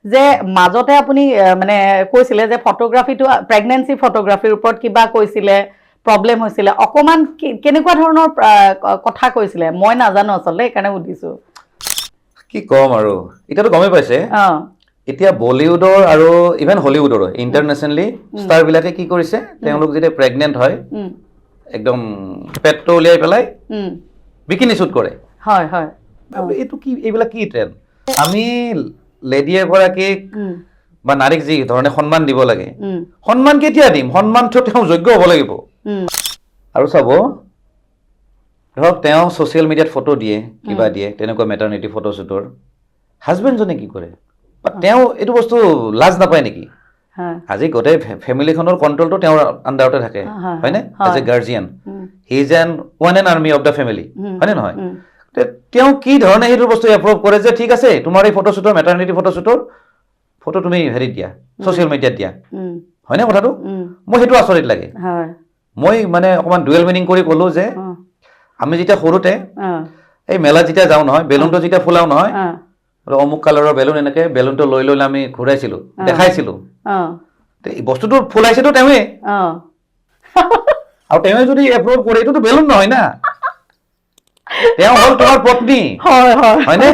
যে মাজতে আপুনি মানে কৈছিলে যে ফটোগ্ৰাফিটো প্ৰেগনেন্সি ফটোগ্ৰাফিৰ ওপৰত কিবা কৈছিলে প্ৰব্লেম হৈছিলে অকমান কেনেকুৱা ধৰণৰ কথা কৈছিলে মই নাজানো আচলতে সেইকাৰণে সুধিছো কি কম আৰু এতিয়াতো গমেই পাইছে এতিয়া বলিউডৰ আৰু ইভেন হলিউডৰো ইণ্টাৰনেশ্যনেলি ষ্টাৰবিলাকে কি কৰিছে তেওঁলোক যেতিয়া প্ৰেগনেণ্ট হয় একদম পেটটো উলিয়াই পেলাই বিকিনি শ্বুট কৰে হয় হয় এইটো কি এইবিলাক কি ট্ৰেণ্ড আমি লেডি এগৰাকীক বা নাৰীক যি ধৰণে সন্মান দিব লাগে সন্মান কেতিয়া দিম সন্মানটো তেওঁ যোগ্য হ'ব লাগিব আৰু চাব ধৰক তেওঁ ছ'চিয়েল মিডিয়াত ফটো দিয়ে কিবা দিয়ে তেনেকুৱা মেটাৰনিটি ফটোশ্বুটৰ হাজবেণ্ডজনে কি কৰে তেওঁ এইটো বস্তু লাজ নাপায় নেকি আজি গোটেই ফেমিলিখনৰ কণ্ট্ৰলটো তেওঁৰ আণ্ডাৰতে থাকে হয়নে as a guardian he is an one an army of the family হয়নে নহয় তেওঁ কি ধৰণে সেইটো বস্তু এপ্ৰুভ কৰে যে ঠিক আছে তোমাৰ এই ফটোশ্বুটৰ মেটাৰনিটি ফটোশ্বুটৰ ফটো তুমি হেৰিত দিয়া ছ'চিয়েল মিডিয়াত দিয়া হয়নে কথাটো মই সেইটো আচৰিত লাগে মই মানে অকণমান ডুৱেল মিনিং কৰি ক'লো যে আমি যেতিয়া সৰুতে এই মেলাত যেতিয়া যাওঁ নহয় বেলুনটো যেতিয়া ফুলাও নহয় অমুক কালাৰৰ বেলুন এনেকৈ বেলুনটো লৈ লৈ আমি ঘূৰাইছিলোঁ দেখাইছিলোঁ বস্তুটো ফুলাইছেতো তেওঁৱে আৰু তেওঁৱে যদি এপ্ৰুভ কৰে এইটোতো বেলুন নহয় না তেওঁ হ'ল তোমাৰ পত্নী হয়নে